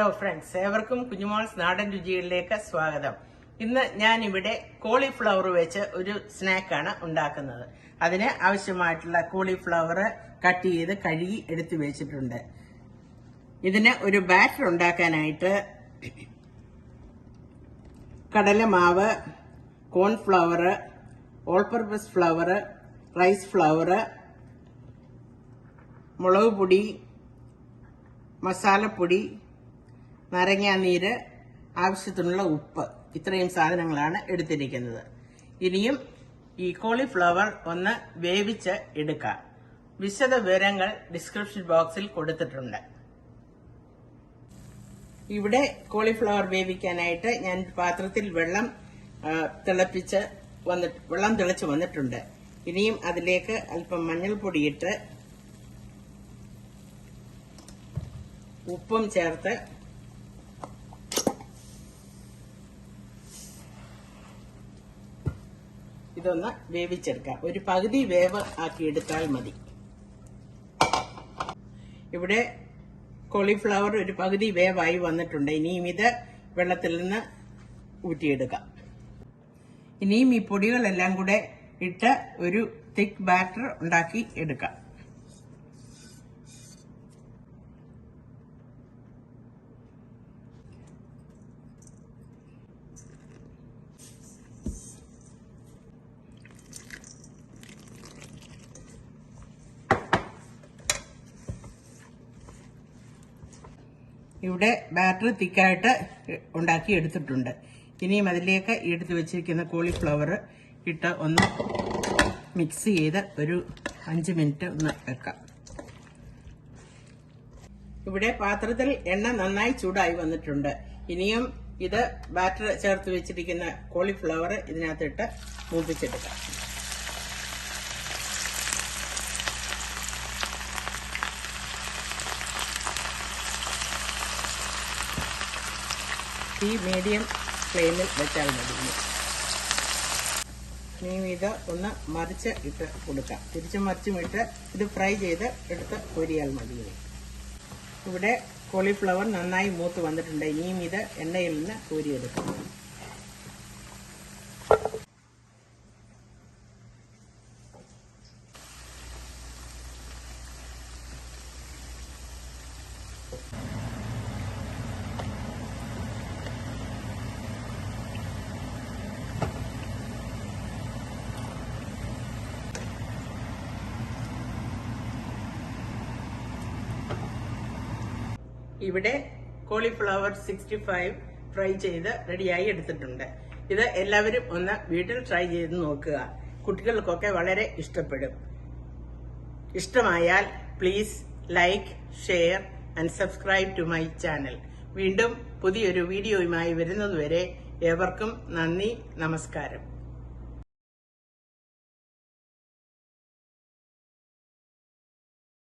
Hello friends, ഏവർക്കും കുഞ്ഞുമോൾസ് നാടൻ രുചികളിലേക്ക് സ്വാഗതം. ഇന്ന് ഞാൻ ഇവിടെ കോളിഫ്ലവർ വെച്ച് ഒരു സ്നാക്കാണ് ഉണ്ടാക്കുന്നത്. അതിന് ആവശ്യമായിട്ടുള്ള കോളിഫ്ലവർ കട്ട് ചെയ്ത് കഴുകി എടുത്തു വെച്ചിട്ടുണ്ട്. ഇതിന് ഒരു ബാറ്റർ ഉണ്ടാക്കാനായിട്ട് കടലമാവ്, cornflour, all purpose flour, rice flour, മുളക് പൊടി, മസാലപ്പൊടി, നാരങ്ങാനീര്, ആവശ്യത്തിനുള്ള ഉപ്പ്, ഇത്രയും സാധനങ്ങളാണ് എടുത്തിരിക്കുന്നത്. ഇനിയും ഈ കോളിഫ്ലവർ ഒന്ന് വേവിച്ച് എടുക്കാം. വിശദ വിവരങ്ങൾ ഡിസ്ക്രിപ്ഷൻ ബോക്സിൽ കൊടുത്തിട്ടുണ്ട്. ഇവിടെ കോളിഫ്ലവർ വേവിക്കാനായിട്ട് ഞാൻ പാത്രത്തിൽ വെള്ളം തിളച്ച് വന്നിട്ടുണ്ട്. ഇനിയും അതിലേക്ക് അല്പം മഞ്ഞൾപ്പൊടി ഇട്ട് ഉപ്പും ചേർത്ത് ഇതൊന്ന് വേവിച്ചെടുക്കാം. ഒരു പകുതി വേവ് ആക്കി എടുത്താൽ മതി. ഇവിടെ കോളിഫ്ലവർ ഒരു പകുതി വേവായി വന്നിട്ടുണ്ട്. ഇനിയും ഇത് വെള്ളത്തിൽ നിന്ന് ഊറ്റിയെടുക്കാം. ഇനിയും ഈ പൊടികളെല്ലാം കൂടെ ഇട്ട് ഒരു തിക്ക് ബാറ്റർ ഉണ്ടാക്കി എടുക്കാം. ഇവിടെ ബാറ്റർ തിക്കായിട്ട് ഉണ്ടാക്കി എടുത്തിട്ടുണ്ട്. ഇനിയും അതിലേക്ക് എടുത്തു വെച്ചിരിക്കുന്ന കോളിഫ്ലവർ ഇട്ട് ഒന്ന് മിക്സ് ചെയ്ത് ഒരു 5 മിനിറ്റ് ഒന്ന് വെക്കാം. ഇവിടെ പാത്രത്തിൽ എണ്ണ നന്നായി ചൂടായി വന്നിട്ടുണ്ട്. ഇനിയും ഇത് ബാറ്റർ ചേർത്ത് വെച്ചിരിക്കുന്ന കോളിഫ്ലവർ ഇതിനകത്തിട്ട് മൂപ്പിച്ചെടുക്കാം. തീ മീഡിയം ഫ്ലെയിമിൽ വെച്ചാൽ മതി. ഇനിയും ഇത് ഒന്ന് മറിച്ച് ഇട്ട് കൊടുക്കാം. തിരിച്ചും മറിച്ചും ഇട്ട് ഇത് ഫ്രൈ ചെയ്ത് എടുത്ത് പൊരിയാൽ മതി. ഇവിടെ കോളിഫ്ലവർ നന്നായി മൂത്ത് വന്നിട്ടുണ്ട്. ഇനിയും ഇത് എണ്ണയിൽ നിന്ന് കോരിയെടുക്കാം. ഇവിടെ കോളിഫ്ലവർ 65 ഫ്രൈ ചെയ്ത് റെഡിയായി എടുത്തിട്ടുണ്ട്. ഇത് എല്ലാവരും ഒന്ന് വീട്ടിൽ ട്രൈ ചെയ്ത് നോക്കുക. കുട്ടികൾക്കൊക്കെ വളരെ ഇഷ്ടപ്പെടും. ഇഷ്ടമായാൽ please like, share and subscribe to my channel. വീണ്ടും പുതിയൊരു വീഡിയോയുമായി വരുന്നതുവരെ ഏവർക്കും നന്ദി, നമസ്കാരം.